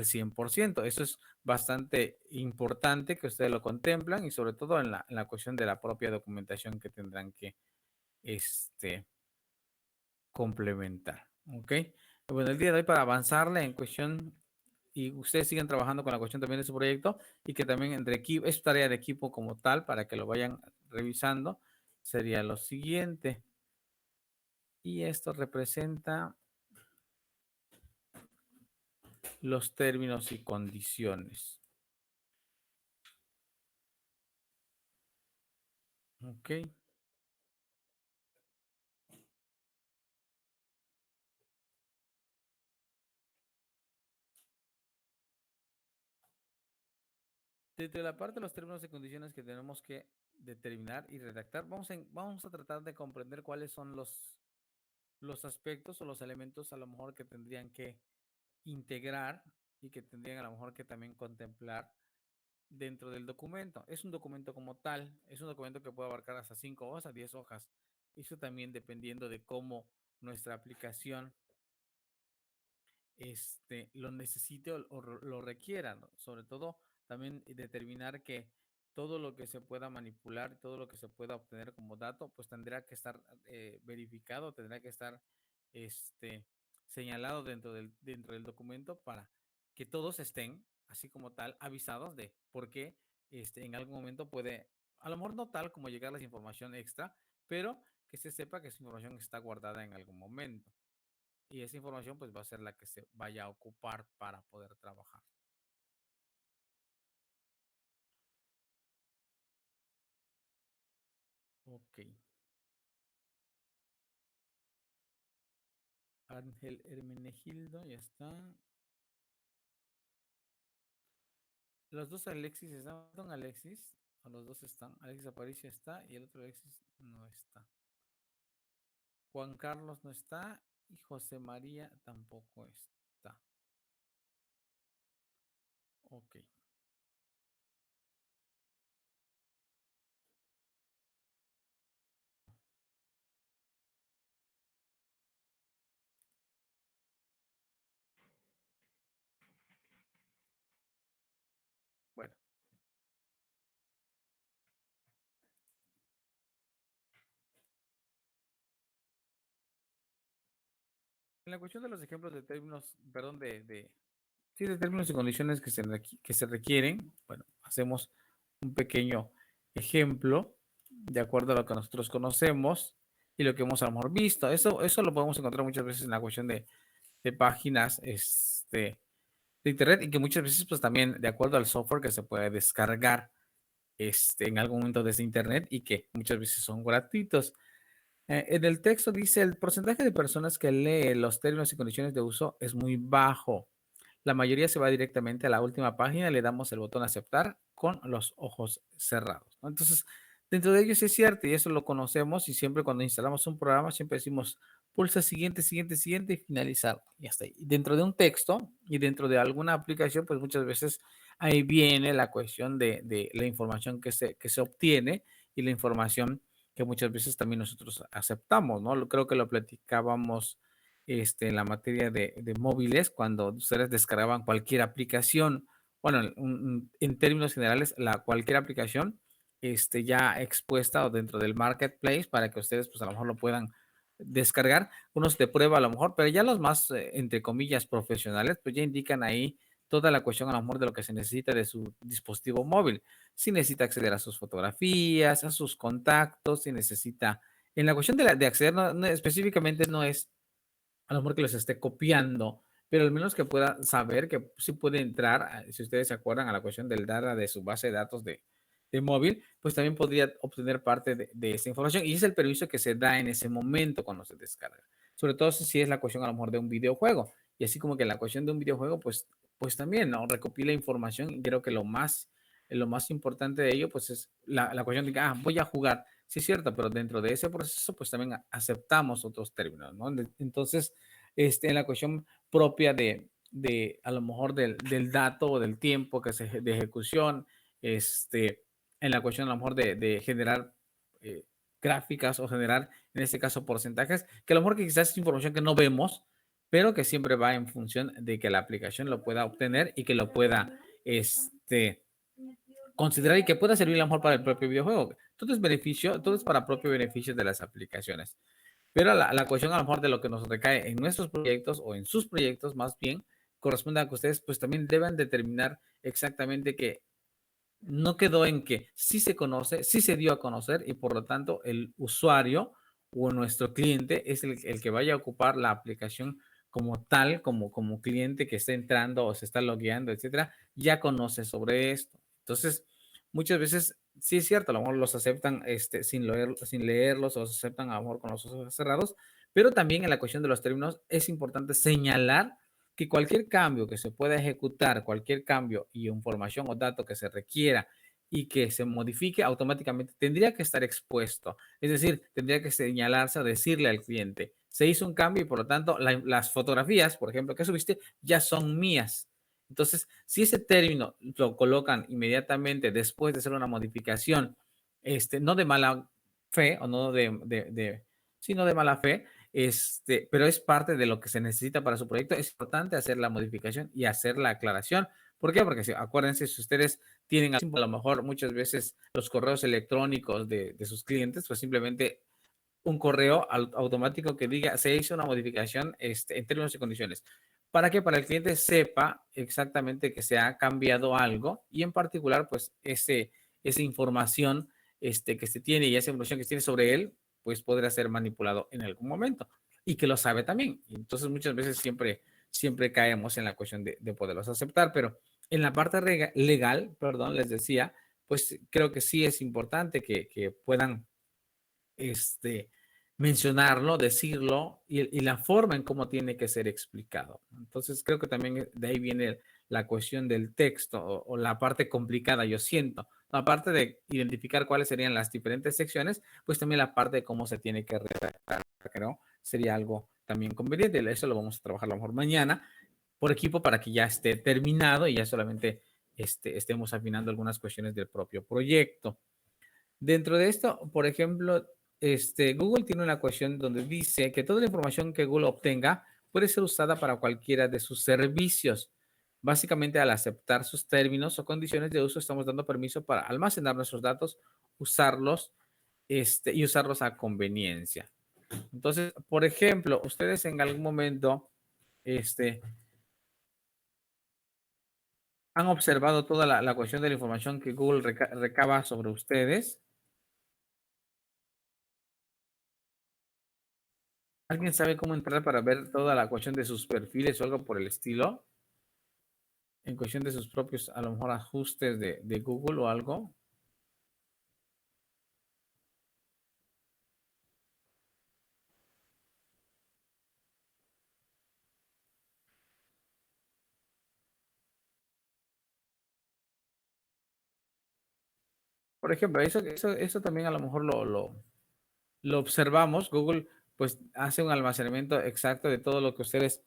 100%. Eso es bastante importante que ustedes lo contemplan y sobre todo en la cuestión de la propia documentación que tendrán que complementar. ¿Ok? Bueno, el día de hoy para avanzarle en cuestión y ustedes siguen trabajando con la cuestión también de su proyecto y que también entre equipo, es tarea de equipo como tal para que lo vayan revisando, sería lo siguiente. Y esto representa los términos y condiciones. Ok. Desde la parte de los términos y condiciones que tenemos que determinar y redactar, vamos a tratar de comprender cuáles son los aspectos o los elementos a lo mejor que tendrían que integrar y que tendrían a lo mejor que también contemplar dentro del documento. Es un documento como tal, es un documento que puede abarcar hasta 5 hojas a 10 hojas. Eso también dependiendo de cómo nuestra aplicación lo necesite o lo requiera, ¿no? Sobre todo también determinar que todo lo que se pueda manipular, todo lo que se pueda obtener como dato, pues tendrá que estar verificado, tendrá que estar este, señalado dentro del documento para que todos estén, así como tal, avisados de por qué en algún momento puede, a lo mejor no tal como llegar la información extra, pero que se sepa que esa información está guardada en algún momento. Y esa información pues va a ser la que se vaya a ocupar para poder trabajar. Ok. Ángel Hermenegildo, ya está. Los dos Alexis están. ¿Don Alexis? O los dos están. Alexis Aparicio está y el otro Alexis no está. Juan Carlos no está y José María tampoco está. Ok. Bueno, en la cuestión de los ejemplos de términos, perdón, sí, de términos y condiciones que se requieren, bueno, hacemos un pequeño ejemplo de acuerdo a lo que nosotros conocemos y lo que hemos a lo mejor visto. Eso lo podemos encontrar muchas veces en la cuestión de páginas de internet y que muchas veces pues también de acuerdo al software que se puede descargar en algún momento desde internet y que muchas veces son gratuitos. En el texto dice el porcentaje de personas que lee los términos y condiciones de uso es muy bajo. La mayoría se va directamente a la última página, le damos el botón aceptar con los ojos cerrados, ¿no? Entonces, dentro de ello sí es cierto y eso lo conocemos y siempre cuando instalamos un programa siempre decimos pulsa siguiente, siguiente, siguiente y finalizar. Y hasta ahí. Dentro de un texto y dentro de alguna aplicación, pues muchas veces ahí viene la cuestión de la información que se obtiene y la información que muchas veces también nosotros aceptamos, ¿no? Creo que lo platicábamos en la materia de móviles, cuando ustedes descargaban cualquier aplicación, bueno, en términos generales, cualquier aplicación ya expuesta o dentro del marketplace para que ustedes pues a lo mejor lo puedan descargar, unos de prueba a lo mejor, pero ya los más, entre comillas, profesionales, pues ya indican ahí toda la cuestión a lo mejor de lo que se necesita de su dispositivo móvil. Si necesita acceder a sus fotografías, a sus contactos, si necesita, en la cuestión de acceder, específicamente no es a lo mejor que los esté copiando, pero al menos que pueda saber que sí puede entrar, si ustedes se acuerdan, a la cuestión del data de su base de datos de móvil, pues también podría obtener parte de esa información y es el permiso que se da en ese momento cuando se descarga. Sobre todo si es la cuestión a lo mejor de un videojuego. Y así como que la cuestión de un videojuego, pues también, ¿no? Recopila información y creo que lo más importante de ello, pues es la cuestión de que, voy a jugar. Sí, es cierto, pero dentro de ese proceso, pues también aceptamos otros términos, ¿no? Entonces, en la cuestión propia a lo mejor del dato o del tiempo de ejecución, en la cuestión a lo mejor de generar gráficas o generar, en este caso, porcentajes, que a lo mejor que quizás es información que no vemos, pero que siempre va en función de que la aplicación lo pueda obtener y que lo pueda considerar y que pueda servir a lo mejor para el propio videojuego. Todo es beneficio, todo es para propio beneficio de las aplicaciones. Pero la cuestión a lo mejor de lo que nos recae en nuestros proyectos o en sus proyectos más bien corresponde a que ustedes pues también deben determinar exactamente que no quedó en que sí se conoce, sí se dio a conocer y por lo tanto el usuario o nuestro cliente es el que vaya a ocupar la aplicación como tal, como cliente que está entrando o se está logueando, etcétera, ya conoce sobre esto. Entonces, muchas veces sí es cierto, a lo mejor los aceptan sin leerlos o los aceptan a lo mejor con los ojos cerrados, pero también en la cuestión de los términos es importante señalar que cualquier cambio que se pueda ejecutar, cualquier cambio y información o dato que se requiera y que se modifique automáticamente tendría que estar expuesto. Es decir, tendría que señalarse o decirle al cliente, se hizo un cambio y por lo tanto las fotografías, por ejemplo, que subiste ya son mías. Entonces, si ese término lo colocan inmediatamente después de hacer una modificación, no de mala fe o no sino de mala fe, pero es parte de lo que se necesita para su proyecto. Es importante hacer la modificación y hacer la aclaración. ¿Por qué? Porque acuérdense, si ustedes tienen a lo mejor muchas veces los correos electrónicos de sus clientes, pues simplemente un correo automático que diga se hizo una modificación en términos y condiciones. ¿Para que para el cliente sepa exactamente que se ha cambiado algo y en particular, pues esa información que se tiene y esa información que se tiene sobre él, pues podrá ser manipulado en algún momento y que lo sabe también. Entonces, muchas veces siempre caemos en la cuestión de poderlos aceptar, pero en la parte legal, perdón, les decía, pues creo que sí es importante que puedan mencionarlo, decirlo y la forma en cómo tiene que ser explicado. Entonces, creo que también de ahí viene la cuestión del texto o la parte complicada, yo siento. Aparte de identificar cuáles serían las diferentes secciones, pues también la parte de cómo se tiene que redactar, creo, sería algo también conveniente. Eso lo vamos a trabajar a lo mejor mañana por equipo para que ya esté terminado y ya solamente estemos afinando algunas cuestiones del propio proyecto. Dentro de esto, por ejemplo, Google tiene una cuestión donde dice que toda la información que Google obtenga puede ser usada para cualquiera de sus servicios. Básicamente, al aceptar sus términos o condiciones de uso, estamos dando permiso para almacenar nuestros datos, usarlos y usarlos a conveniencia. Entonces, por ejemplo, ustedes en algún momento han observado toda la cuestión de la información que Google recaba sobre ustedes. ¿Alguien sabe cómo entrar para ver toda la cuestión de sus perfiles o algo por el estilo? En cuestión de sus propios, a lo mejor, ajustes de Google o algo. Por ejemplo, eso también a lo mejor lo observamos. Google pues hace un almacenamiento exacto de todo lo que ustedes...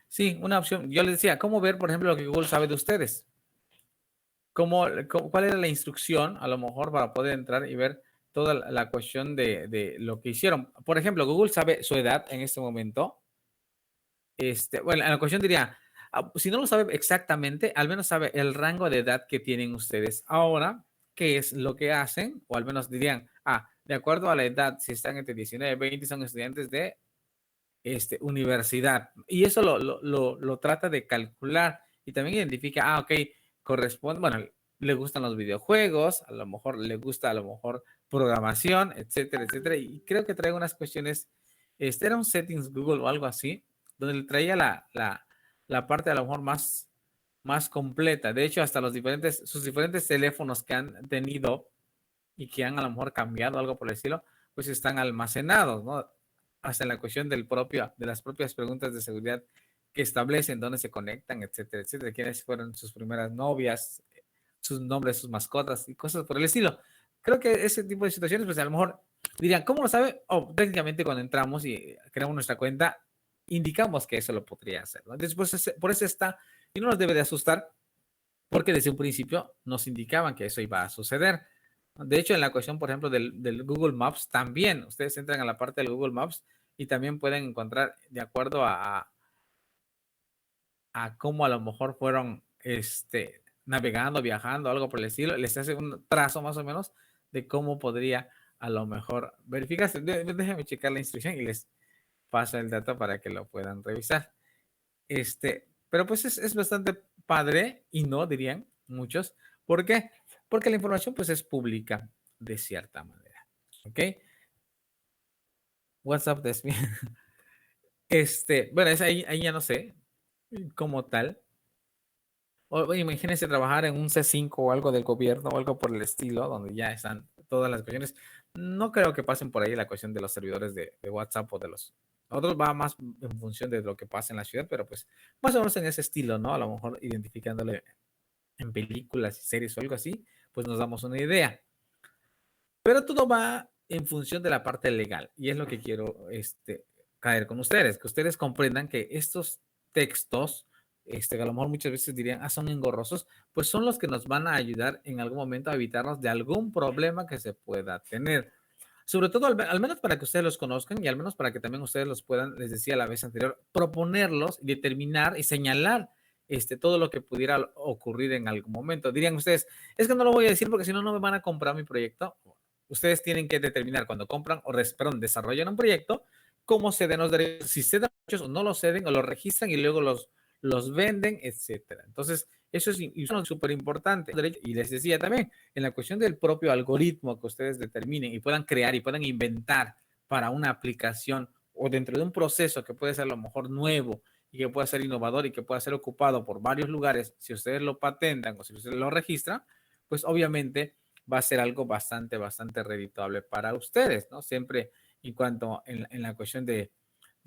Sí, una opción. Yo les decía, ¿cómo ver, por ejemplo, lo que Google sabe de ustedes? ¿Cuál era la instrucción, a lo mejor, para poder entrar y ver toda la cuestión de lo que hicieron? Por ejemplo, Google sabe su edad en este momento. Bueno, en la cuestión diría, si no lo sabe exactamente, al menos sabe el rango de edad que tienen ustedes ahora, qué es lo que hacen, o al menos dirían, de acuerdo a la edad, si están entre 19 y 20, son estudiantes de universidad. Y eso lo trata de calcular y también identifica, ok, corresponde, bueno, le gustan los videojuegos, a lo mejor le gusta, a lo mejor programación, etcétera, etcétera. Y creo que trae unas cuestiones, era un settings Google o algo así, donde le traía la parte a lo mejor más completa. De hecho, hasta sus diferentes teléfonos que han tenido y que han a lo mejor cambiado algo por el estilo, pues están almacenados, ¿no? Hasta en la cuestión de las propias preguntas de seguridad que establecen, dónde se conectan, etcétera, etcétera, quiénes fueron sus primeras novias, sus nombres, sus mascotas y cosas por el estilo. Creo que ese tipo de situaciones, pues a lo mejor dirían, ¿cómo lo sabe? Técnicamente cuando entramos y creamos nuestra cuenta, indicamos que eso lo podría hacer, ¿no? Después, por eso está, y no nos debe de asustar, porque desde un principio nos indicaban que eso iba a suceder. De hecho, en la cuestión, por ejemplo, del Google Maps, también ustedes entran a la parte del Google Maps y también pueden encontrar, de acuerdo a cómo a lo mejor fueron navegando, viajando, algo por el estilo, les hace un trazo más o menos de cómo podría a lo mejor verificarse. Déjenme checar la instrucción y les paso el dato para que lo puedan revisar. Pero pues es bastante padre y no, dirían muchos. ¿Por qué? Porque la información pues es pública de cierta manera. ¿Ok? WhatsApp es bien. Bueno, es ahí ya no sé como tal. O imagínense trabajar en un C5 o algo del gobierno o algo por el estilo, donde ya están todas las cuestiones. No creo que pasen por ahí la cuestión de los servidores de WhatsApp o de los otros, va más en función de lo que pasa en la ciudad, pero pues más o menos en ese estilo, ¿no? A lo mejor identificándole en películas y series o algo así, pues nos damos una idea. Pero todo va en función de la parte legal y es lo que quiero caer con ustedes, que ustedes comprendan que estos textos, a lo mejor muchas veces dirían, son engorrosos, pues son los que nos van a ayudar en algún momento a evitarnos de algún problema que se pueda tener. Sobre todo, al menos para que ustedes los conozcan y al menos para que también ustedes los puedan, les decía la vez anterior, proponerlos, determinar y señalar todo lo que pudiera ocurrir en algún momento. Dirían ustedes, es que no lo voy a decir porque si no, no me van a comprar mi proyecto. Ustedes tienen que determinar cuando compran o perdón, desarrollan un proyecto, cómo ceden los derechos, si ceden los derechos o no los ceden o los registran y luego los venden, etcétera. Entonces, eso es súper importante. Y les decía también, en la cuestión del propio algoritmo que ustedes determinen y puedan crear y puedan inventar para una aplicación o dentro de un proceso que puede ser a lo mejor nuevo y que pueda ser innovador y que pueda ser ocupado por varios lugares, si ustedes lo patentan o si ustedes lo registran, pues obviamente va a ser algo bastante, bastante redituable para ustedes, ¿no? Siempre en cuanto en la cuestión de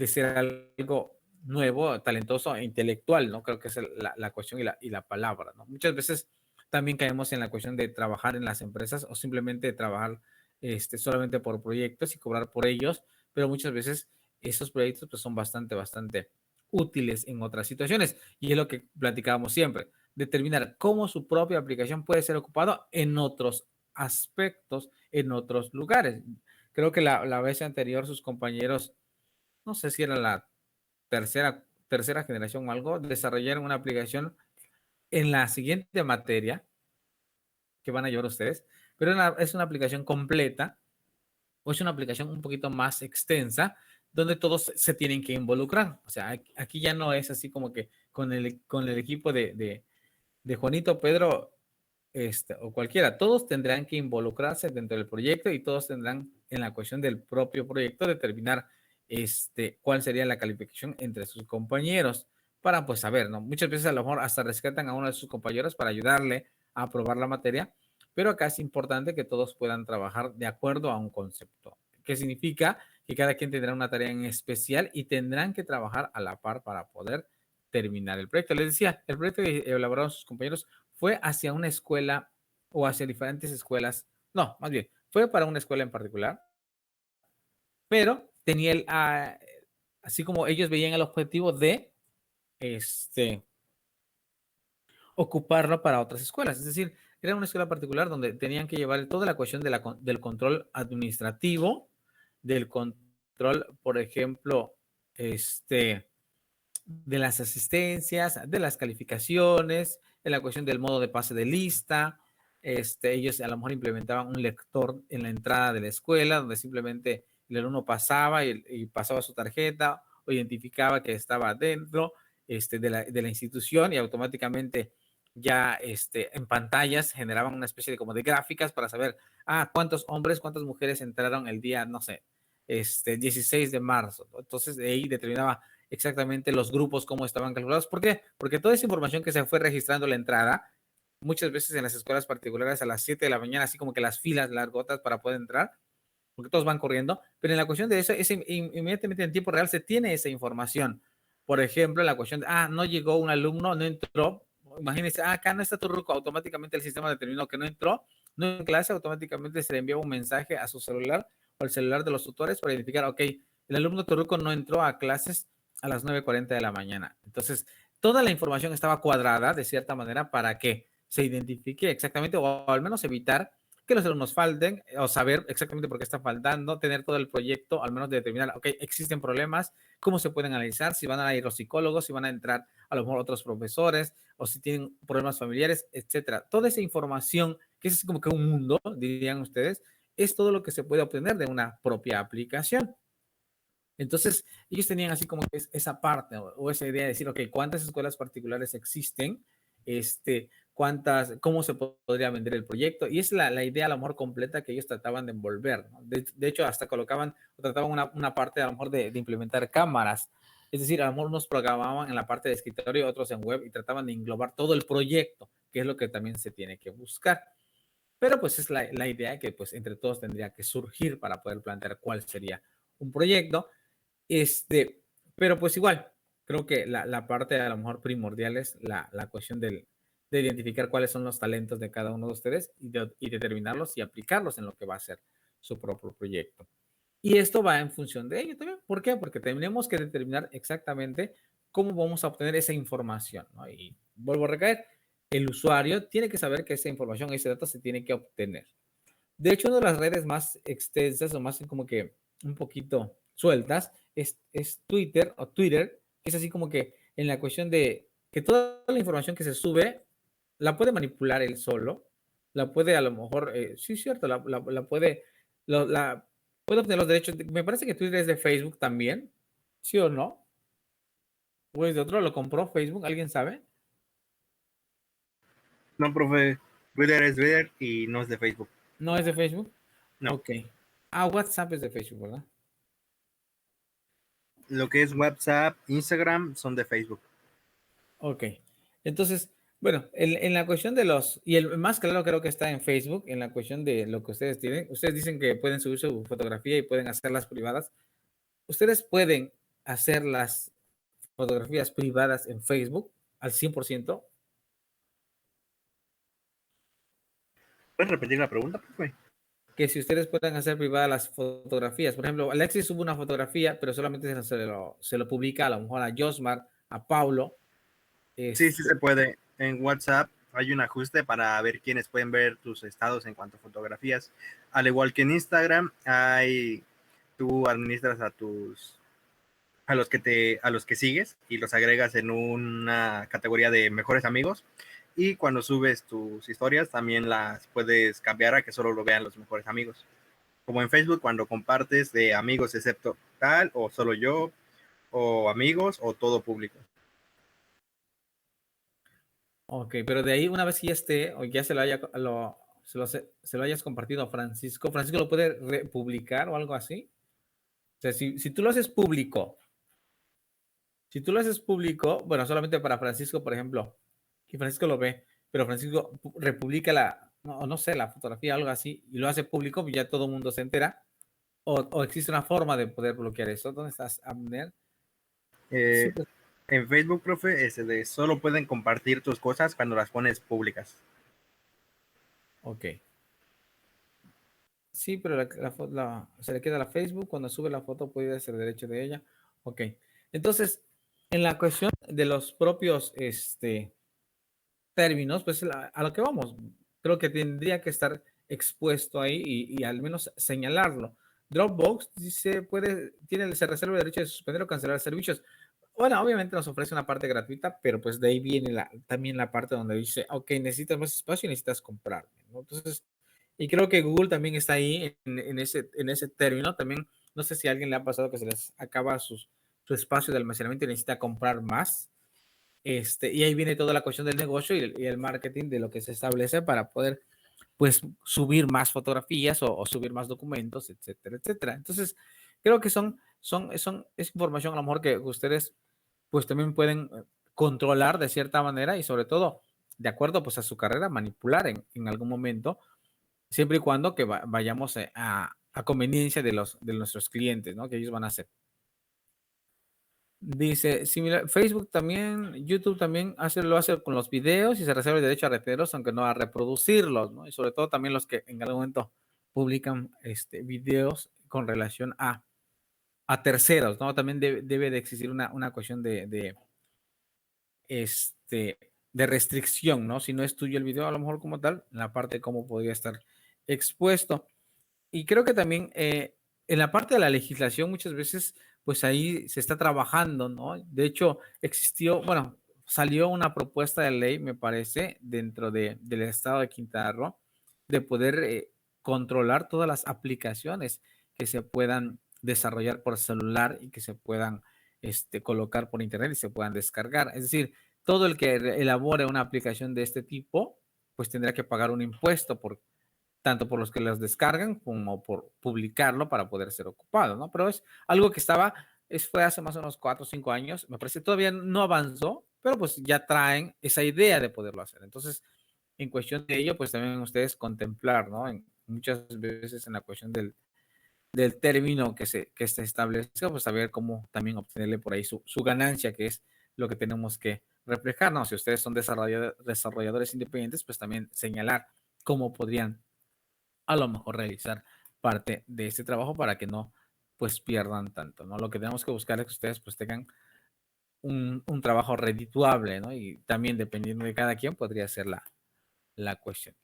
ser algo nuevo, talentoso e intelectual, ¿no? Creo que es la cuestión y la palabra, ¿no? Muchas veces también caemos en la cuestión de trabajar en las empresas o simplemente trabajar solamente por proyectos y cobrar por ellos, pero muchas veces esos proyectos pues, son bastante, bastante útiles en otras situaciones. Y es lo que platicábamos siempre, determinar cómo su propia aplicación puede ser ocupada en otros aspectos, en otros lugares. Creo que la vez anterior sus compañeros, no sé si era la tercera generación o algo, desarrollaron una aplicación en la siguiente materia que van a llevar ustedes, pero es una aplicación completa o es una aplicación un poquito más extensa donde todos se tienen que involucrar. O sea, aquí ya no es así como que con el equipo de Juanito, Pedro o cualquiera, todos tendrán que involucrarse dentro del proyecto y todos tendrán en la cuestión del propio proyecto determinar cuál sería la calificación entre sus compañeros para pues saber, ¿no? Muchas veces a lo mejor hasta rescatan a uno de sus compañeros para ayudarle a aprobar la materia, pero acá es importante que todos puedan trabajar de acuerdo a un concepto. ¿Qué significa? Que cada quien tendrá una tarea en especial y tendrán que trabajar a la par para poder terminar el proyecto. Les decía, el proyecto que elaboraron sus compañeros fue hacia una escuela o hacia diferentes escuelas. No, más bien, fue para una escuela en particular, pero tenía así como ellos veían el objetivo de ocuparlo para otras escuelas. Es decir, era una escuela particular donde tenían que llevar toda la cuestión del control administrativo, del control, por ejemplo, de las asistencias, de las calificaciones, de la cuestión del modo de pase de lista. Ellos a lo mejor implementaban un lector en la entrada de la escuela donde simplemente el alumno pasaba y pasaba su tarjeta o identificaba que estaba dentro de la institución y automáticamente ya en pantallas generaban una especie de como de gráficas para saber cuántos hombres, cuántas mujeres entraron el día, no sé, 16 de marzo. Entonces de ahí determinaba exactamente los grupos, cómo estaban calculados. ¿Por qué? Porque toda esa información que se fue registrando la entrada, muchas veces en las escuelas particulares a las 7 de la mañana, así como que las filas largotas para poder entrar, porque todos van corriendo, pero en la cuestión de eso, inmediatamente en tiempo real se tiene esa información. Por ejemplo, la cuestión de, no llegó un alumno, no entró, imagínense, acá no está tu ruco, automáticamente el sistema determinó que no entró, no en clase, automáticamente se le envió un mensaje a su celular o al celular de los tutores para identificar, ok, el alumno Turruco no entró a clases a las 9:40 de la mañana. Entonces, toda la información estaba cuadrada de cierta manera para que se identifique exactamente o al menos evitar que los alumnos falten o saber exactamente por qué están faltando, tener todo el proyecto, al menos de determinar, ok, existen problemas, cómo se pueden analizar, si van a ir los psicólogos, si van a entrar a lo mejor otros profesores o si tienen problemas familiares, etcétera. Toda esa información, que es como que un mundo, dirían ustedes, es todo lo que se puede obtener de una propia aplicación. Entonces, ellos tenían así como que esa parte o esa idea de decir, ok, ¿cuántas escuelas particulares existen? ¿Cuántas, cómo se podría vender el proyecto? Y es la idea a lo mejor completa que ellos trataban de envolver, ¿no? De hecho, hasta colocaban, o trataban una parte a lo mejor de implementar cámaras. Es decir, a lo mejor unos programaban en la parte de escritorio, otros en web y trataban de englobar todo el proyecto, que es lo que también se tiene que buscar. Pero pues es la idea que pues entre todos tendría que surgir para poder plantear cuál sería un proyecto. Este, pero pues igual, creo que la parte a lo mejor primordial es la cuestión de identificar cuáles son los talentos de cada uno de ustedes y determinarlos y aplicarlos en lo que va a ser su propio proyecto. Y esto va en función de ello también. ¿Por qué? Porque tenemos que determinar exactamente cómo vamos a obtener esa información, ¿no? Y vuelvo a recaer, el usuario tiene que saber que esa información, ese dato se tiene que obtener. De hecho, una de las redes más extensas o más como que un poquito sueltas es Twitter o Twitter, que es así como que en la cuestión de que toda la información que se sube la puede manipular él solo, la puede a lo mejor, sí, es cierto, la puede, puede obtener los derechos. Me parece que Twitter es de Facebook también, ¿sí o no? ¿O es de otro? ¿Lo compró Facebook? ¿Alguien sabe? No, profe, Twitter es Twitter y no es de Facebook. ¿No es de Facebook? No. Ok. Ah, WhatsApp es de Facebook, ¿verdad? Lo que es WhatsApp, Instagram son de Facebook. Ok. Entonces, bueno, en la cuestión de los, y el más claro creo que está en Facebook, en la cuestión de lo que ustedes tienen. Ustedes dicen que pueden subir su fotografía y pueden hacerlas privadas. Ustedes pueden hacer las fotografías privadas en Facebook al 100%. ¿Puedes repetir la pregunta, profe? Que si ustedes pueden hacer privadas las fotografías. Por ejemplo, Alexis sube una fotografía, pero solamente se lo publica a lo mejor a Josmar, a Paulo. Sí, sí Este, se puede. En WhatsApp hay un ajuste para ver quiénes pueden ver tus estados en cuanto a fotografías. Al igual que en Instagram, tú administras a los que sigues y los agregas en una categoría de mejores amigos. Y cuando subes tus historias, también las puedes cambiar a que solo lo vean los mejores amigos. Como en Facebook, cuando compartes de amigos excepto tal, o solo yo, o amigos, o todo público. ok, pero de ahí una vez que ya esté o ya se lo hayas compartido a Francisco, Francisco lo puede republicar o algo así. O sea, si tú lo haces público, si tú lo haces público, bueno, solamente para Francisco, por ejemplo, que Francisco lo ve, pero Francisco republica no sé, la fotografía, algo así, y lo hace público, pues ya todo el mundo se entera. O existe una forma de poder bloquear eso. ¿Dónde estás, Abner? Sí, Eh, pues, en Facebook, profe, solo pueden compartir tus cosas cuando las pones públicas. ok. Sí, pero se le queda a la Facebook. Cuando sube la foto puede ser derecho de ella. Ok. Entonces, en la cuestión de los propios términos, pues a lo que vamos, creo que tendría que estar expuesto ahí y al menos señalarlo. Dropbox dice, se reserva el derecho de suspender o cancelar servicios. Bueno, obviamente nos ofrece una parte gratuita, pero pues de ahí viene también la parte donde dice, ok, necesitas más espacio y necesitas comprarme, ¿no? Entonces, y creo que Google también está ahí en ese término. También, no sé si a alguien le ha pasado que se les acaba su espacio de almacenamiento y necesita comprar más. Y ahí viene toda la cuestión del negocio y el marketing de lo que se establece para poder, pues, subir más fotografías o subir más documentos, etcétera, etcétera. Entonces, creo que es información a lo mejor que ustedes, pues, también pueden controlar de cierta manera y sobre todo, de acuerdo, pues, a su carrera, manipular en algún momento, siempre y cuando que vayamos a conveniencia de nuestros clientes, ¿no? Que ellos van a hacer. Dice, similar, Facebook también, YouTube también lo hace con los videos y se reserva el derecho a retenerlos, aunque no a reproducirlos, ¿no? Y sobre todo también los que en algún momento publican videos con relación a terceros, ¿no? También debe de existir una cuestión este, de restricción, ¿no? Si no es tuyo el video, a lo mejor como tal, en la parte de cómo podría estar expuesto. Y creo que también en la parte de la legislación muchas veces, pues ahí se está trabajando, ¿no? De hecho, salió una propuesta de ley, me parece, dentro del estado de Quintana Roo, de poder controlar todas las aplicaciones que se puedan desarrollar por celular y que se puedan colocar por internet y se puedan descargar. Es decir, todo el que elabore una aplicación de este tipo, pues tendrá que pagar un impuesto tanto por los que las descargan como por publicarlo para poder ser ocupado, ¿no? Pero es algo que fue hace más o menos 4 o 5 años, me parece, todavía no avanzó, pero pues ya traen esa idea de poderlo hacer. Entonces, en cuestión de ello, pues también ustedes contemplar, ¿no? Muchas veces en la cuestión del término que se establezca, pues saber cómo también obtenerle por ahí su ganancia, que es lo que tenemos que reflejar, ¿no? Si ustedes son desarrolladores independientes, pues también señalar cómo podrían a lo mejor realizar parte de este trabajo para que no pues pierdan tanto, ¿no? Lo que tenemos que buscar es que ustedes pues tengan un trabajo redituable, ¿no? Y también dependiendo de cada quien podría ser la cuestión.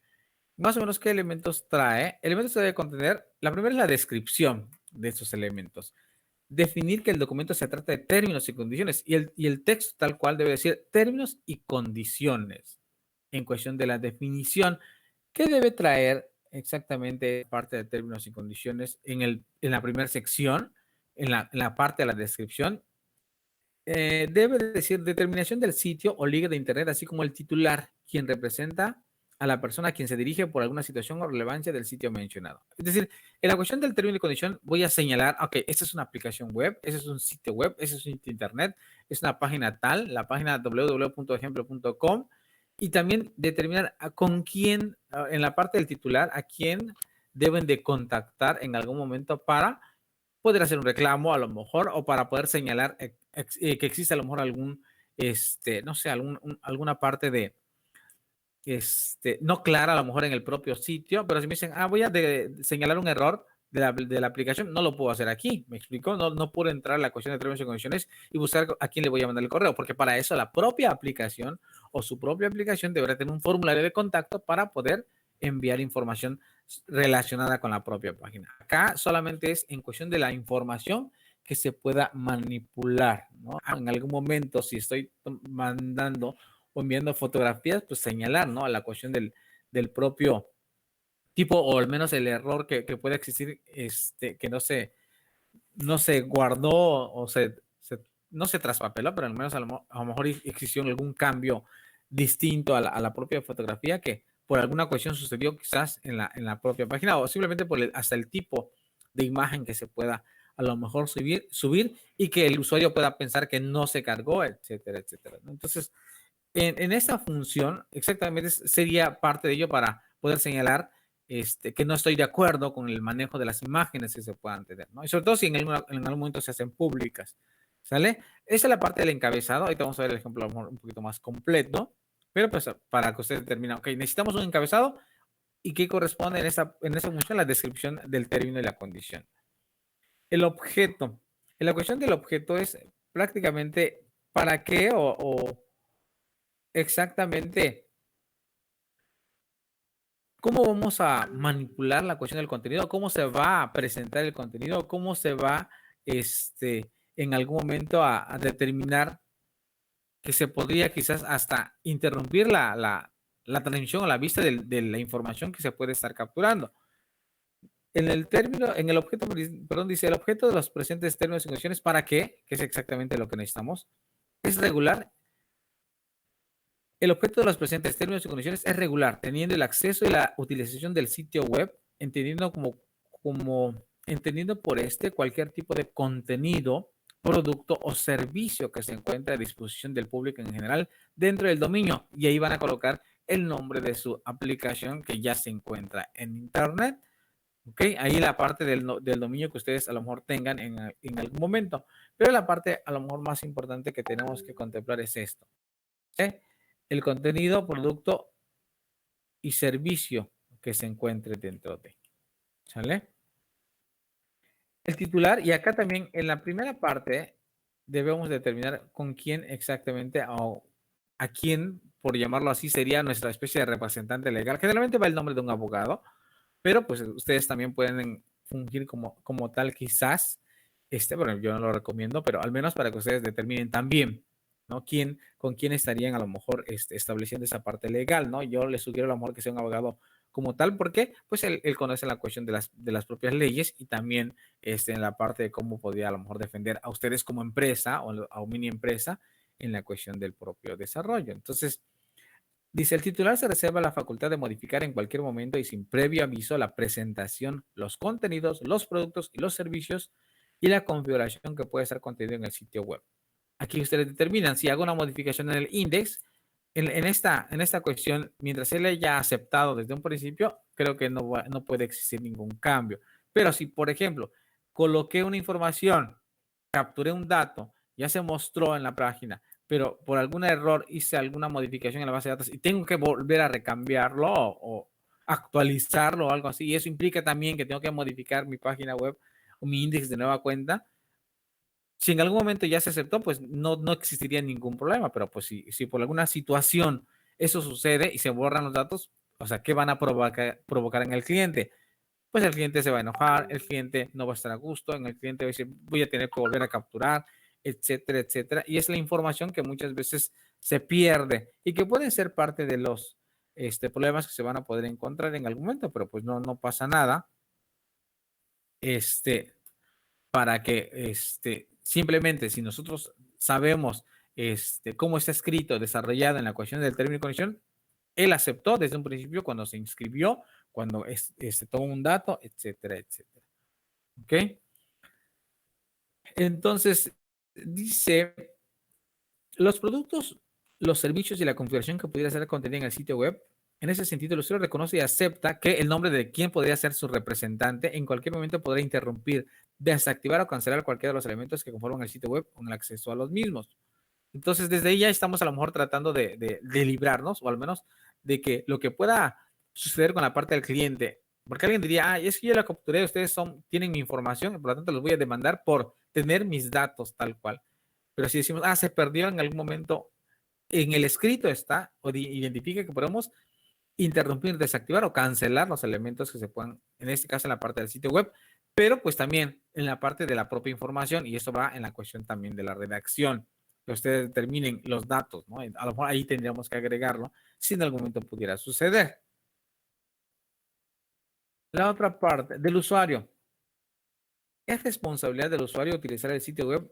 Más o menos, ¿qué elementos trae? Elementos debe contener, la primera es la descripción de esos elementos. Definir que el documento se trata de términos y condiciones y el texto tal cual debe decir términos y condiciones. En cuestión de la definición, ¿qué debe traer exactamente parte de términos y condiciones en la primera sección, en la parte de la descripción? Debe decir determinación del sitio o liga de internet, así como el titular, quien representa a la persona a quien se dirige por alguna situación o relevancia del sitio mencionado. Es decir, en la cuestión del término y condición voy a señalar, ok, esta es una aplicación web, ese es un sitio web, ese es un sitio internet, es una página tal, la página www.ejemplo.com, y también determinar con quién, en la parte del titular, a quién deben de contactar en algún momento para poder hacer un reclamo a lo mejor o para poder señalar que existe a lo mejor no sé, alguna parte no clara a lo mejor en el propio sitio, pero si me dicen, voy a señalar un error de la aplicación, no lo puedo hacer aquí, ¿me explico? No puedo entrar a la cuestión de términos y condiciones y buscar a quién le voy a mandar el correo, porque para eso la propia aplicación o su propia aplicación deberá tener un formulario de contacto para poder enviar información relacionada con la propia página. Acá solamente es en cuestión de la información que se pueda manipular, ¿no? En algún momento, si estoy mandando o enviando fotografías, pues señalar, ¿no? A la cuestión del propio tipo o al menos el error que puede existir, que no se guardó o no se traspapeló, pero al menos a lo mejor existió algún cambio distinto a la propia fotografía que por alguna cuestión sucedió quizás en la propia página o simplemente hasta el tipo de imagen que se pueda a lo mejor subir y que el usuario pueda pensar que no se cargó, etcétera, etcétera, ¿no? Entonces, en esta función, exactamente sería parte de ello para poder señalar que no estoy de acuerdo con el manejo de las imágenes que se puedan tener, ¿no? Y sobre todo si en algún momento se hacen públicas, ¿sale? Esa es la parte del encabezado. Ahorita vamos a ver el ejemplo un poquito más completo, pero pues para que usted determine, ok, necesitamos un encabezado y qué corresponde en esa función, la descripción del término y la condición. El objeto. La cuestión del objeto es prácticamente para qué o exactamente cómo vamos a manipular la cuestión del contenido, cómo se va a presentar el contenido, cómo se va en algún momento a determinar que se podría quizás hasta interrumpir la transmisión o la vista de la información que se puede estar capturando. En el objeto, perdón, dice el objeto de los presentes términos y condiciones, ¿para qué? Que es exactamente lo que necesitamos. Es regular. El objeto de los presentes términos y condiciones es regular, teniendo el acceso y la utilización del sitio web, entendiendo entendiendo por cualquier tipo de contenido, producto o servicio que se encuentre a disposición del público en general dentro del dominio. Y ahí van a colocar el nombre de su aplicación que ya se encuentra en Internet. ¿Ok? Ahí la parte del dominio que ustedes a lo mejor tengan en algún momento. Pero la parte a lo mejor más importante que tenemos que contemplar es esto. ¿Sí? El contenido, producto y servicio que se encuentre dentro de. ¿Sale? El titular, y acá también en la primera parte debemos determinar con quién exactamente o a quién, por llamarlo así, sería nuestra especie de representante legal. Generalmente va el nombre de un abogado pero pues ustedes también pueden fungir como tal quizás, bueno, yo no lo recomiendo, pero al menos para que ustedes determinen también, ¿no? Con quién estarían a lo mejor estableciendo esa parte legal, ¿no? Yo les sugiero a lo mejor que sea un abogado como tal, porque pues él conoce la cuestión de las propias leyes y también en la parte de cómo podría a lo mejor defender a ustedes como empresa o a una mini empresa en la cuestión del propio desarrollo. Entonces, dice, el titular se reserva la facultad de modificar en cualquier momento y sin previo aviso la presentación, los contenidos, los productos y los servicios y la configuración que puede ser contenido en el sitio web. Aquí ustedes determinan si hago una modificación en el index. En esta cuestión, mientras él haya aceptado desde un principio, creo que no puede existir ningún cambio. Pero si, por ejemplo, coloqué una información, capturé un dato, ya se mostró en la página, pero por algún error hice alguna modificación en la base de datos y tengo que volver a recambiarlo o actualizarlo o algo así, y eso implica también que tengo que modificar mi página web o mi índice de nueva cuenta. Si en algún momento ya se aceptó, pues no existiría ningún problema, pero pues si por alguna situación eso sucede y se borran los datos, o sea, ¿qué van a provocar en el cliente? Pues el cliente se va a enojar, el cliente no va a estar a gusto, en el cliente va a decir, voy a tener que volver a capturar, etcétera, etcétera. Y es la información que muchas veces se pierde y que pueden ser parte de los problemas que se van a poder encontrar en algún momento, pero pues no pasa nada. Para que simplemente si nosotros sabemos cómo está escrito, desarrollado en la ecuación del término y condición, él aceptó desde un principio cuando se inscribió, cuando tomó un dato, etcétera, etcétera. ¿Ok? Entonces, dice, los productos, los servicios y la configuración que pudiera ser contenida en el sitio web, en ese sentido, el usuario reconoce y acepta que el nombre de quien podría ser su representante en cualquier momento podrá interrumpir, desactivar o cancelar cualquiera de los elementos que conforman el sitio web con el acceso a los mismos. Entonces, desde ahí ya estamos a lo mejor tratando de librarnos, o al menos de que lo que pueda suceder con la parte del cliente, porque alguien diría, es que yo la capturé, ustedes tienen mi información, por lo tanto los voy a demandar por tener mis datos tal cual. Pero si decimos, se perdió en algún momento, en el escrito está, o identifica que podemos interrumpir, desactivar o cancelar los elementos que se puedan, en este caso en la parte del sitio web, pero pues también en la parte de la propia información, y esto va en la cuestión también de la redacción, que ustedes determinen los datos, ¿no? A lo mejor ahí tendríamos que agregarlo si en algún momento pudiera suceder. La otra parte del usuario. Es responsabilidad del usuario utilizar el sitio web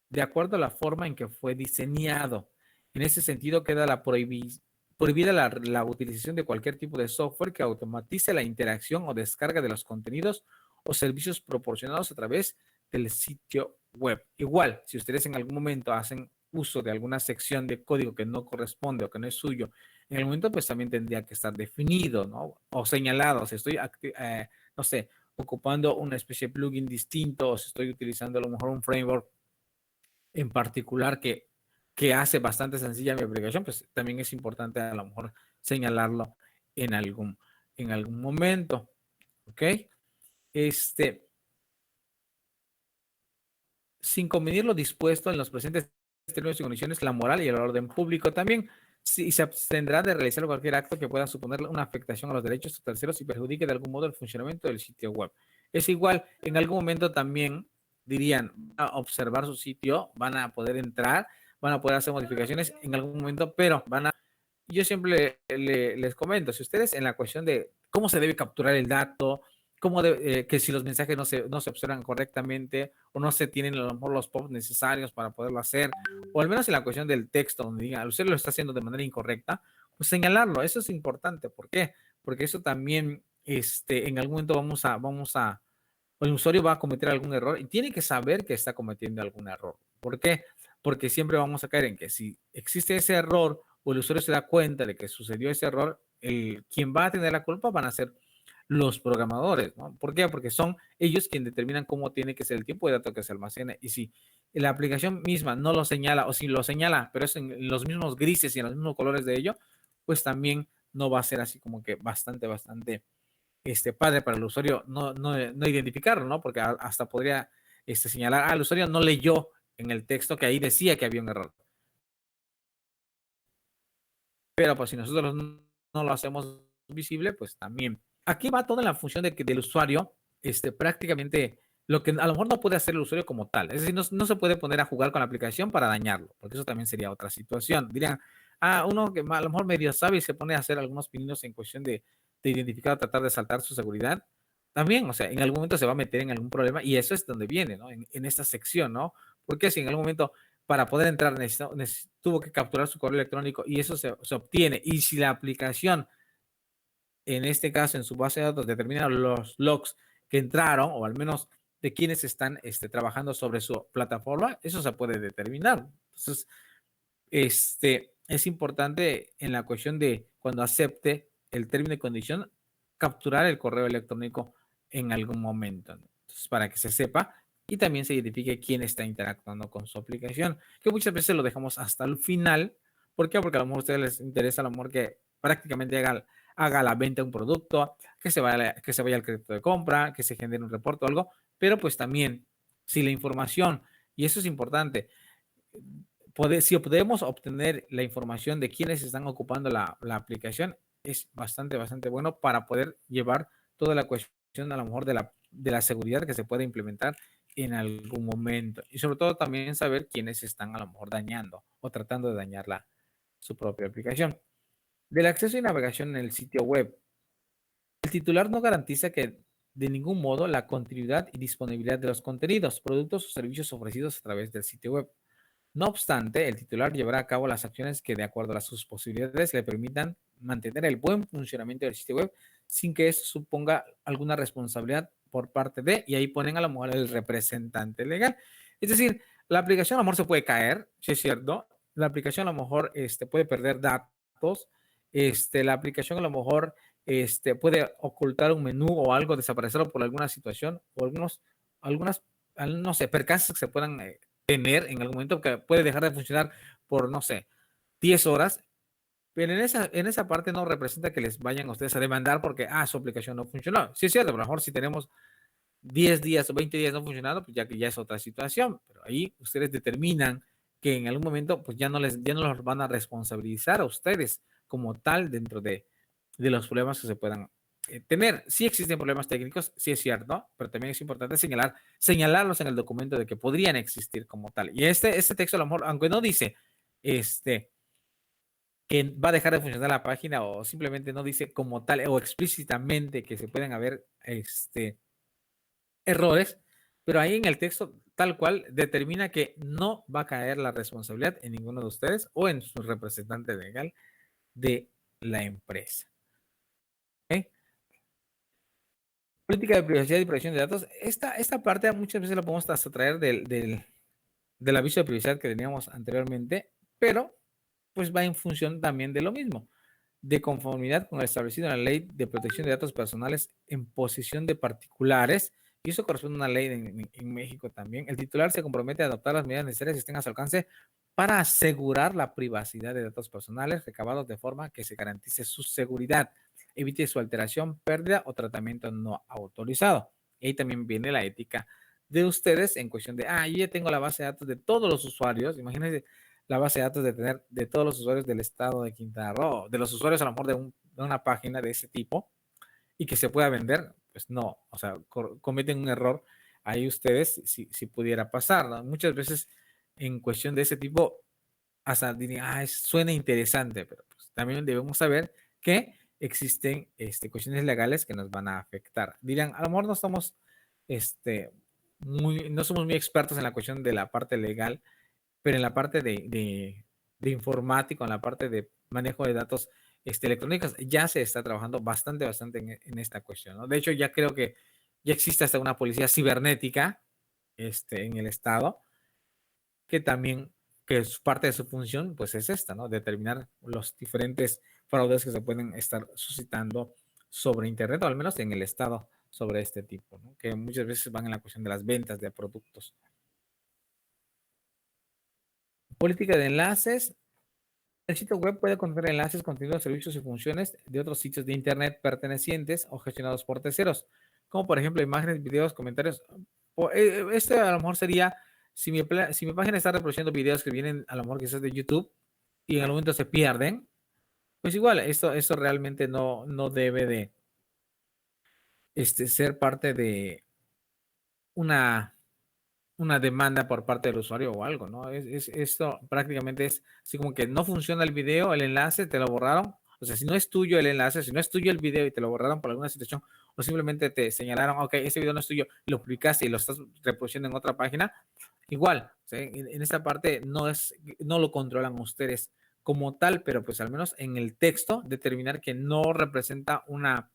de acuerdo a la forma en que fue diseñado. En ese sentido, queda prohibida la utilización de cualquier tipo de software que automatice la interacción o descarga de los contenidos o servicios proporcionados a través del sitio web. Igual, si ustedes en algún momento hacen uso de alguna sección de código que no corresponde o que no es suyo, en el momento pues también tendría que estar definido, ¿no? O señalado, si estoy, no sé, ocupando una especie de plugin distinto o si estoy utilizando a lo mejor un framework en particular que hace bastante sencilla mi aplicación, pues también es importante a lo mejor señalarlo en algún momento. ¿Ok? Sin convenir lo dispuesto en los presentes términos y condiciones, la moral y el orden público también. Si se abstendrá de realizar cualquier acto que pueda suponer una afectación a los derechos de terceros y perjudique de algún modo el funcionamiento del sitio web. Es igual, en algún momento también dirían, van a observar su sitio, van a poder entrar, van a poder hacer modificaciones en algún momento, pero yo siempre les comento, si ustedes en la cuestión de cómo se debe capturar el dato, que si los mensajes no se observan correctamente o no se tienen a lo mejor los pops necesarios para poderlo hacer, o al menos en la cuestión del texto, donde digan, usted lo está haciendo de manera incorrecta, pues señalarlo, eso es importante. ¿Por qué? Porque eso también, en algún momento el usuario va a cometer algún error y tiene que saber que está cometiendo algún error. ¿Por qué? Porque siempre vamos a caer en que si existe ese error o el usuario se da cuenta de que sucedió ese error, quien va a tener la culpa van a ser los programadores, ¿no? ¿Por qué? Porque son ellos quienes determinan cómo tiene que ser el tiempo de datos que se almacena. Y si la aplicación misma no lo señala, o si lo señala, pero es en los mismos grises y en los mismos colores de ello, pues también no va a ser así como que bastante padre para el usuario no identificarlo, ¿no? Porque hasta podría señalar, el usuario no leyó en el texto que ahí decía que había un error. Pero pues si nosotros no lo hacemos visible, pues también aquí va toda la función de que del usuario, prácticamente lo que a lo mejor no puede hacer el usuario como tal. Es decir, no se puede poner a jugar con la aplicación para dañarlo, porque eso también sería otra situación. Dirían, uno que a lo mejor medio sabe y se pone a hacer algunos pininos en cuestión de identificar o tratar de saltar su seguridad. También, o sea, en algún momento se va a meter en algún problema y eso es donde viene, ¿no? En esta sección, ¿no? Porque si en algún momento para poder entrar tuvo que capturar su correo electrónico y eso se obtiene, y si la aplicación en este caso en su base de datos determina los logs que entraron o al menos de quienes están trabajando sobre su plataforma, eso se puede determinar. Entonces, es importante en la cuestión de cuando acepte el término y condición, capturar el correo electrónico en algún momento. Entonces, para que se sepa y también se identifique quién está interactuando con su aplicación, que muchas veces lo dejamos hasta el final. ¿Por qué? Porque a lo mejor a ustedes les interesa a lo mejor que prácticamente haga la venta de un producto, que se vaya al crédito de compra, que se genere un reporte o algo, pero pues también si la información, y eso es importante, si podemos obtener la información de quiénes están ocupando la aplicación, es bastante bueno para poder llevar toda la cuestión a lo mejor de la seguridad que se puede implementar en algún momento. Y sobre todo también saber quiénes están a lo mejor dañando o tratando de dañar su propia aplicación. Del acceso y navegación en el sitio web. El titular no garantiza que de ningún modo la continuidad y disponibilidad de los contenidos, productos o servicios ofrecidos a través del sitio web. No obstante, el titular llevará a cabo las acciones que, de acuerdo a sus posibilidades, le permitan mantener el buen funcionamiento del sitio web sin que eso suponga alguna responsabilidad por parte de, y ahí ponen a lo mejor el representante legal. Es decir, la aplicación a lo mejor se puede caer, si es cierto, la aplicación a lo mejor puede perder datos, la aplicación a lo mejor puede ocultar un menú o algo, desaparecerlo por alguna situación o algunas, no sé, percances que se puedan tener en algún momento, que puede dejar de funcionar por, no sé, 10 horas, pero en esa parte no representa que les vayan a ustedes a demandar porque, su aplicación no funcionó. Sí es cierto, a lo mejor si tenemos 10 días o 20 días no funcionando, pues ya que ya es otra situación, pero ahí ustedes determinan que en algún momento pues ya no los van a responsabilizar a ustedes como tal dentro de los problemas que se puedan tener. Sí existen problemas técnicos, sí es cierto, pero también es importante señalarlos en el documento de que podrían existir como tal. Y este texto a lo mejor, aunque no dice que va a dejar de funcionar la página o simplemente no dice como tal o explícitamente que se pueden haber errores, pero ahí en el texto tal cual determina que no va a caer la responsabilidad en ninguno de ustedes o en su representante legal de la empresa. ¿Okay? Política de privacidad y protección de datos. Esta parte muchas veces la podemos hasta traer del aviso de privacidad que teníamos anteriormente, pero pues va en función también de lo mismo, de conformidad con lo establecido en la Ley de Protección de Datos Personales en posesión de particulares, y eso corresponde a una ley en México también. El titular se compromete a adoptar las medidas necesarias que estén a su alcance para asegurar la privacidad de datos personales recabados de forma que se garantice su seguridad, evite su alteración, pérdida o tratamiento no autorizado. Y ahí también viene la ética de ustedes en cuestión de, yo ya tengo la base de datos de todos los usuarios. Imagínense la base de datos de todos los usuarios del estado de Quintana Roo, de los usuarios a lo mejor de una página de ese tipo y que se pueda vender, pues no, o sea, cometen un error ahí ustedes si pudiera pasar, ¿no? Muchas veces en cuestión de ese tipo, hasta dirían, suena interesante, pero pues también debemos saber que existen cuestiones legales que nos van a afectar. Dirán, a lo mejor no somos no somos muy expertos en la cuestión de la parte legal, pero en la parte de informático, en la parte de manejo de datos electrónicos, ya se está trabajando bastante en esta cuestión, ¿no? De hecho, ya creo que ya existe hasta una policía cibernética en el estado, que también, que es parte de su función, pues es esta, ¿no? Determinar los diferentes fraudes que se pueden estar suscitando sobre Internet, o al menos en el estado, sobre este tipo, ¿no? Que muchas veces van en la cuestión de las ventas de productos. Política de enlaces. El sitio web puede contener enlaces, contenidos, servicios y funciones de otros sitios de Internet pertenecientes o gestionados por terceros, como por ejemplo imágenes, videos, comentarios. Este a lo mejor sería, si mi página está reproduciendo videos que vienen a lo mejor quizás de YouTube y en algún momento se pierden, pues igual, esto realmente no debe ser parte de una demanda por parte del usuario o algo, ¿no? Esto prácticamente es así como que no funciona el video, el enlace, te lo borraron. O sea, si no es tuyo el enlace, si no es tuyo el video y te lo borraron por alguna situación, o simplemente te señalaron, ok, ese video no es tuyo, lo publicaste y lo estás reproduciendo en otra página, igual, ¿sí? En esta parte no lo controlan ustedes como tal, pero pues al menos en el texto determinar que no representa una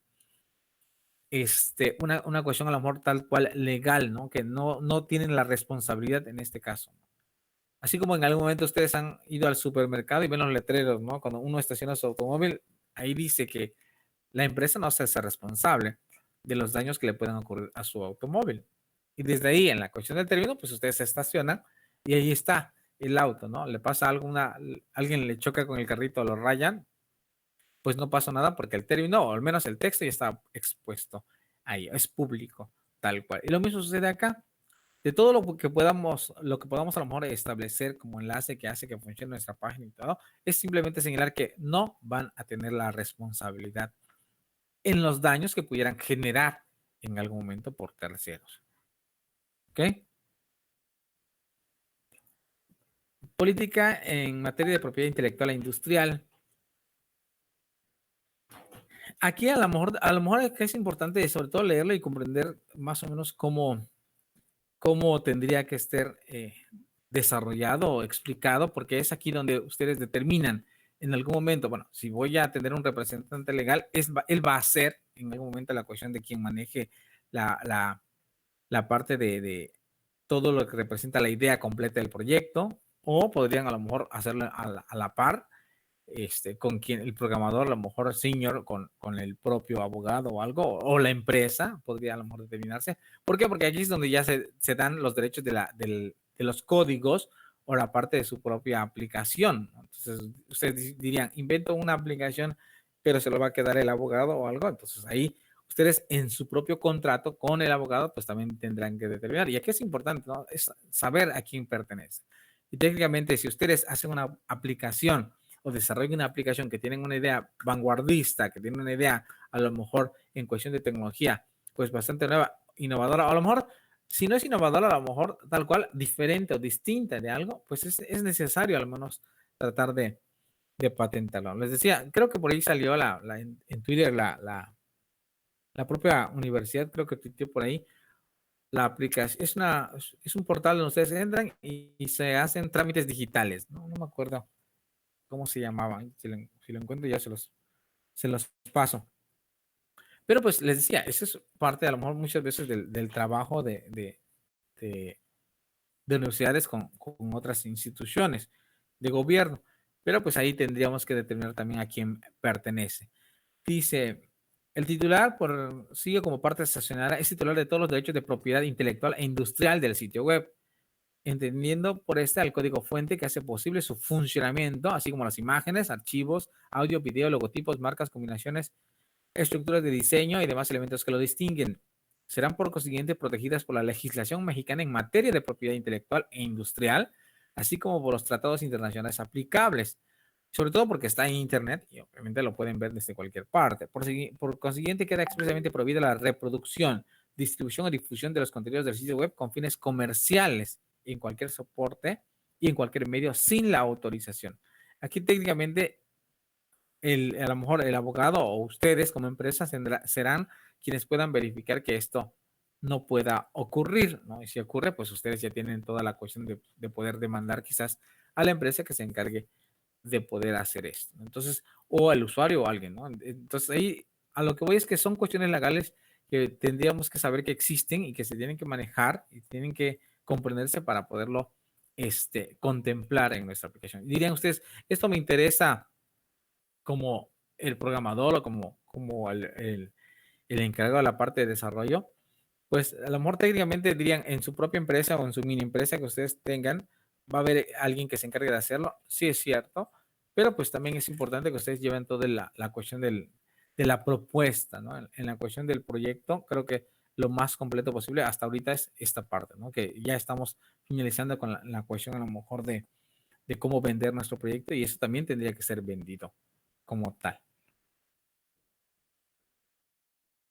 cuestión a lo mejor tal cual legal, ¿no? Que no tienen la responsabilidad en este caso. Así como en algún momento ustedes han ido al supermercado y ven los letreros, ¿no? Cuando uno estaciona su automóvil, ahí dice que la empresa no se hace responsable de los daños que le puedan ocurrir a su automóvil. Y desde ahí, en la cuestión del término, pues ustedes se estacionan y ahí está el auto, ¿no? Le pasa alguien le choca con el carrito, lo rayan, pues no pasa nada porque el término, o al menos el texto, ya está expuesto ahí, es público, tal cual. Y lo mismo sucede acá. De todo lo que podamos a lo mejor establecer como enlace que hace que funcione nuestra página y todo, es simplemente señalar que no van a tener la responsabilidad en los daños que pudieran generar en algún momento por terceros. ¿Ok? Política en materia de propiedad intelectual e industrial. Aquí a lo mejor es que es importante sobre todo leerlo y comprender más o menos cómo tendría que estar desarrollado o explicado, porque es aquí donde ustedes determinan en algún momento, bueno, si voy a tener un representante legal, él va a ser en algún momento la cuestión de quien maneje la parte de todo lo que representa la idea completa del proyecto, o podrían a lo mejor hacerlo a la par con quien el programador, a lo mejor senior, con el propio abogado o algo, o la empresa podría a lo mejor determinarse. ¿Por qué? Porque aquí es donde ya se dan los derechos de los códigos o la parte de su propia aplicación. Entonces, ustedes dirían, invento una aplicación, pero se lo va a quedar el abogado o algo. Entonces, ahí ustedes en su propio contrato con el abogado, pues también tendrán que determinar. Y aquí es importante, ¿no? Es saber a quién pertenece. Y técnicamente, si ustedes hacen una aplicación o desarrollen una aplicación que tienen una idea vanguardista, que tienen una idea a lo mejor en cuestión de tecnología, pues bastante nueva, innovadora, o a lo mejor, si no es innovadora, a lo mejor tal cual, diferente o distinta de algo, pues es necesario al menos tratar de patentarlo. Les decía, creo que por ahí salió en Twitter la propia universidad, creo que tuiteó por ahí, la aplicación, es un portal donde ustedes entran y se hacen trámites digitales, no me acuerdo cómo se llamaba. Si lo encuentro ya se los paso. Pero pues les decía, eso es parte a lo mejor muchas veces del trabajo de universidades con otras instituciones de gobierno. Pero pues ahí tendríamos que determinar también a quién pertenece. Dice, el titular sigue como parte estacionaria, es titular de todos los derechos de propiedad intelectual e industrial del sitio web, entendiendo por el código fuente que hace posible su funcionamiento, así como las imágenes, archivos, audio, video, logotipos, marcas, combinaciones, estructuras de diseño y demás elementos que lo distinguen. Serán por consiguiente protegidas por la legislación mexicana en materia de propiedad intelectual e industrial, así como por los tratados internacionales aplicables, sobre todo porque está en Internet y obviamente lo pueden ver desde cualquier parte. Por consiguiente, queda expresamente prohibida la reproducción, distribución o difusión de los contenidos del sitio web con fines comerciales en cualquier soporte y en cualquier medio sin la autorización. Aquí técnicamente a lo mejor el abogado o ustedes como empresa serán quienes puedan verificar que esto no pueda ocurrir, ¿no? Y si ocurre, pues ustedes ya tienen toda la cuestión de poder demandar quizás a la empresa que se encargue de poder hacer esto. Entonces, o al usuario o a alguien, ¿no? Entonces ahí a lo que voy es que son cuestiones legales que tendríamos que saber que existen y que se tienen que manejar y tienen que comprenderse para poderlo contemplar en nuestra aplicación. Dirían ustedes, esto me interesa como el programador o como el encargado de la parte de desarrollo, pues a lo mejor técnicamente dirían en su propia empresa o en su mini empresa que ustedes tengan, va a haber alguien que se encargue de hacerlo, sí es cierto, pero pues también es importante que ustedes lleven toda la cuestión de la propuesta, ¿no? En la cuestión del proyecto, creo que lo más completo posible hasta ahorita es esta parte, ¿no? Que ya estamos finalizando con la cuestión a lo mejor de cómo vender nuestro proyecto y eso también tendría que ser vendido como tal.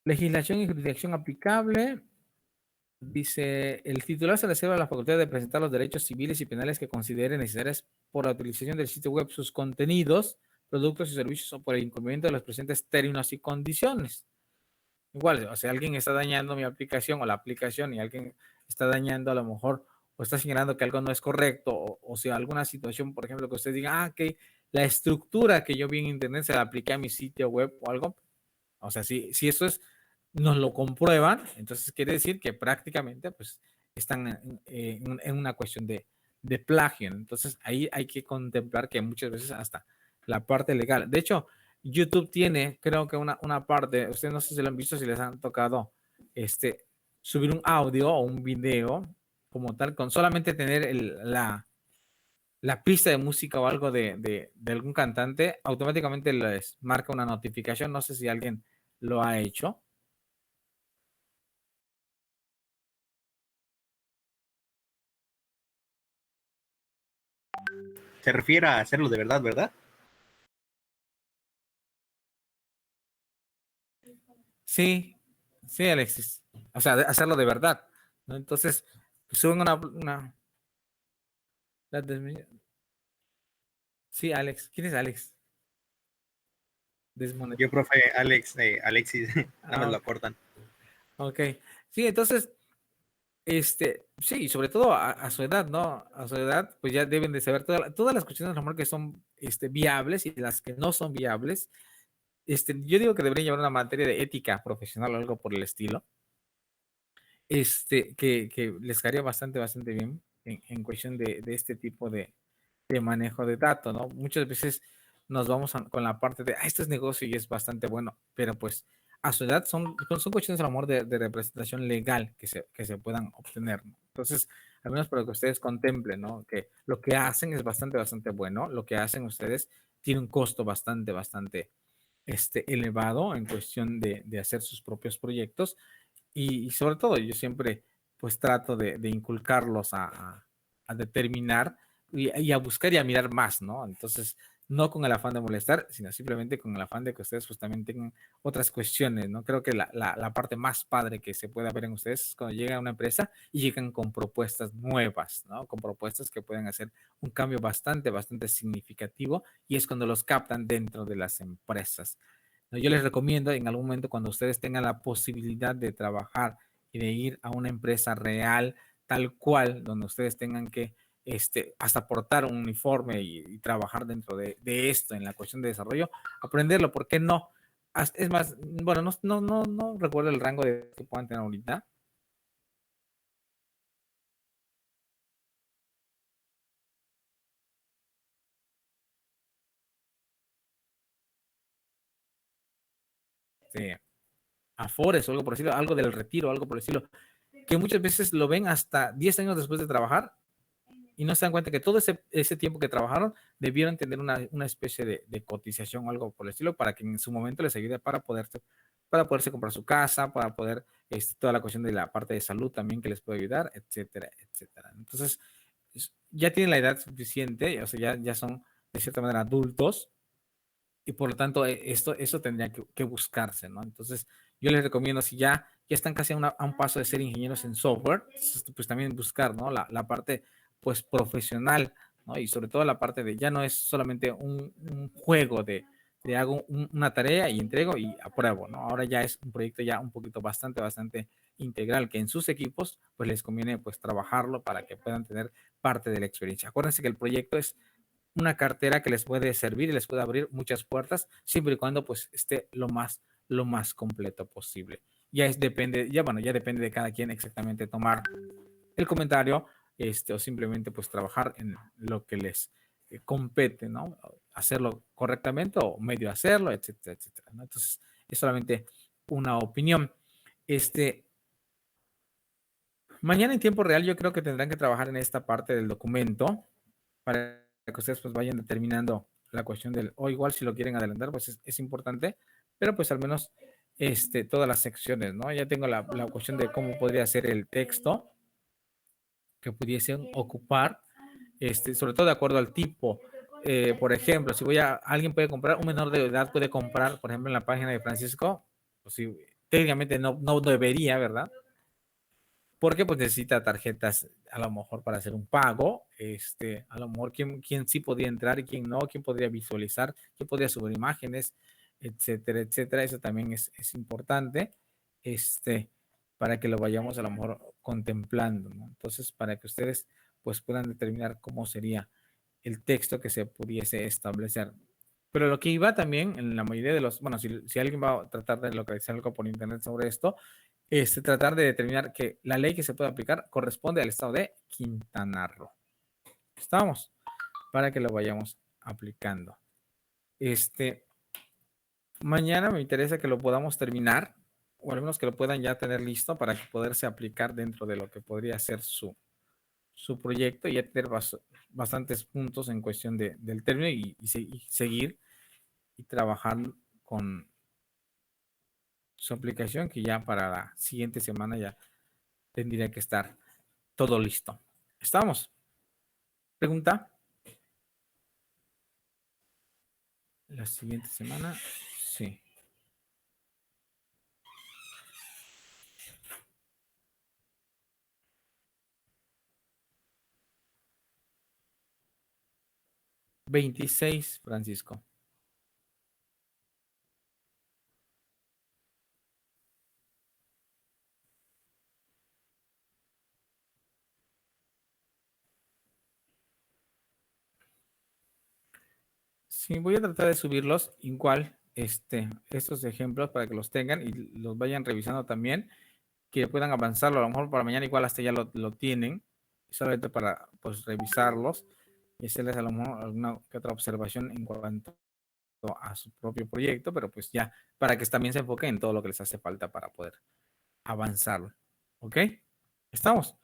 Legislación y jurisdicción aplicable. Dice, el titular se reserva la facultad de presentar los derechos civiles y penales que considere necesarios por la utilización del sitio web, sus contenidos, productos y servicios o por el incumplimiento de los presentes términos y condiciones. Igual, o sea, alguien está dañando mi aplicación o la aplicación y alguien está dañando a lo mejor o está señalando que algo no es correcto o sea, alguna situación, por ejemplo, que usted diga, que la estructura que yo vi en internet se la apliqué a mi sitio web o algo. O sea, si eso es, nos lo comprueban, entonces quiere decir que prácticamente pues están en una cuestión de plagio. Entonces ahí hay que contemplar que muchas veces hasta la parte legal. De hecho, YouTube tiene, creo que una parte, ustedes no sé si lo han visto, si les han tocado subir un audio o un video como tal, con solamente tener la pista de música o algo de algún cantante, automáticamente les marca una notificación. No sé si alguien lo ha hecho. Se refiere a hacerlo de verdad, ¿verdad? Sí, sí, Alexis. O sea, hacerlo de verdad, ¿no? Entonces, pues, suben sí, Alex. ¿Quién es Alex? Yo, profe Alex, Alexis, nada más lo aportan. Ok. Sí, entonces, sí, sobre todo a su edad, ¿no? A su edad, pues ya deben de saber todas las cuestiones de amor que son viables y las que no son viables. Yo digo que deberían llevar una materia de ética profesional o algo por el estilo, que les caería bastante bien en cuestión de este tipo de manejo de datos, ¿no? Muchas veces nos vamos con la parte de, esto es negocio y es bastante bueno, pero pues a su edad son cuestiones del amor de representación legal que se puedan obtener, ¿no? Entonces, al menos para que ustedes contemplen, ¿no? Que lo que hacen es bastante bueno, lo que hacen ustedes tiene un costo bastante elevado en cuestión de hacer sus propios proyectos y sobre todo yo siempre pues trato de inculcarlos a determinar y a buscar y a mirar más, ¿no? Entonces, no con el afán de molestar, sino simplemente con el afán de que ustedes pues también tengan otras cuestiones, ¿no? Creo que la parte más padre que se puede ver en ustedes es cuando llegan a una empresa y llegan con propuestas nuevas, ¿no? Con propuestas que pueden hacer un cambio bastante significativo y es cuando los captan dentro de las empresas. ¿No? Yo les recomiendo en algún momento cuando ustedes tengan la posibilidad de trabajar y de ir a una empresa real, tal cual, donde ustedes tengan que hasta portar un uniforme y trabajar dentro de esto en la cuestión de desarrollo, aprenderlo, ¿por qué no? Es más, bueno, no recuerdo el rango de que puedan tener ahorita. Afores o algo por decirlo, algo del retiro, algo por decirlo, que muchas veces lo ven hasta 10 años después de trabajar y no se dan cuenta que todo ese tiempo que trabajaron debieron tener una especie de cotización o algo por el estilo para que en su momento les ayude para poderse comprar su casa, para poder, toda la cuestión de la parte de salud también que les puede ayudar, etcétera. Entonces, ya tienen la edad suficiente, o sea, ya son de cierta manera adultos y por lo tanto eso tendría que buscarse, ¿no? Entonces, yo les recomiendo, si ya están casi a un paso de ser ingenieros en software, pues también buscar, ¿no? La parte, pues, profesional, ¿no? Y sobre todo la parte de, ya no es solamente un juego de hago una tarea y entrego y apruebo, ¿no? Ahora ya es un proyecto ya un poquito bastante integral, que en sus equipos, pues, les conviene, pues, trabajarlo para que puedan tener parte de la experiencia. Acuérdense que el proyecto es una cartera que les puede servir y les puede abrir muchas puertas, siempre y cuando pues esté lo más completo posible. Ya depende de cada quien exactamente tomar el comentario, o simplemente pues trabajar en lo que les compete, ¿no? Hacerlo correctamente o medio hacerlo, etcétera, ¿no? Entonces, es solamente una opinión. Mañana en tiempo real yo creo que tendrán que trabajar en esta parte del documento para que ustedes pues vayan determinando la cuestión o igual si lo quieren adelantar, pues es importante, pero pues al menos todas las secciones, ¿no? Ya tengo la cuestión de cómo podría ser el texto que pudiesen ocupar, sobre todo de acuerdo al tipo. Por ejemplo, si alguien puede comprar, un menor de edad puede comprar, por ejemplo, en la página de Francisco, pues sí, técnicamente no debería, ¿verdad? Porque pues necesita tarjetas a lo mejor para hacer un pago, a lo mejor quién sí podría entrar y quién no, quién podría visualizar, quién podría subir imágenes, etcétera, etcétera. Eso también es importante, para que lo vayamos a lo mejor contemplando, ¿no? Entonces, para que ustedes pues puedan determinar cómo sería el texto que se pudiese establecer. Pero lo que iba también en la mayoría de los, bueno, si alguien va a tratar de localizar algo por internet sobre esto, tratar de determinar que la ley que se puede aplicar corresponde al estado de Quintana Roo. ¿Estamos? Para que lo vayamos aplicando. Mañana me interesa que lo podamos terminar, o al menos que lo puedan ya tener listo para poderse aplicar dentro de lo que podría ser su proyecto y ya tener bastantes puntos en cuestión del término y seguir y trabajar con su aplicación, que ya para la siguiente semana ya tendría que estar todo listo. ¿Estamos? ¿Pregunta? La siguiente semana, sí. ¿26, Francisco? Sí, voy a tratar de subirlos igual, estos ejemplos para que los tengan y los vayan revisando también, que puedan avanzarlo. A lo mejor para mañana igual hasta ya lo tienen, solamente para pues revisarlos y hacerles a lo mejor alguna que otra observación en cuanto a su propio proyecto, pero pues ya para que también se enfoque en todo lo que les hace falta para poder avanzarlo. ¿Ok? ¿Estamos?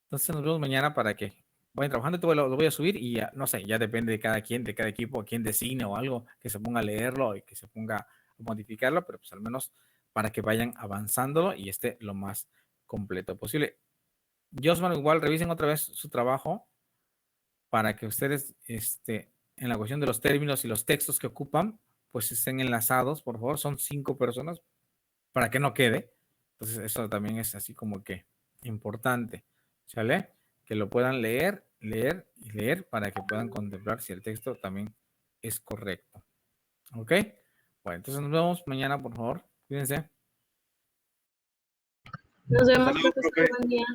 Entonces nos vemos mañana para que vayan trabajando. Lo voy a subir y ya, no sé, ya depende de cada quien, de cada equipo, quien designe o algo, que se ponga a leerlo y que se ponga a modificarlo, pero pues al menos para que vayan avanzándolo y esté lo más completo posible. Josman, igual revisen otra vez su trabajo para que ustedes, en la cuestión de los términos y los textos que ocupan, pues estén enlazados, por favor. Son 5 personas para que no quede. Entonces, eso también es así como que importante, ¿sale? Que lo puedan leer, leer y leer para que puedan contemplar si el texto también es correcto. ¿Ok? Bueno, entonces nos vemos mañana, por favor. Cuídense. Nos vemos, Hasta luego, profesor. profe. Buen día.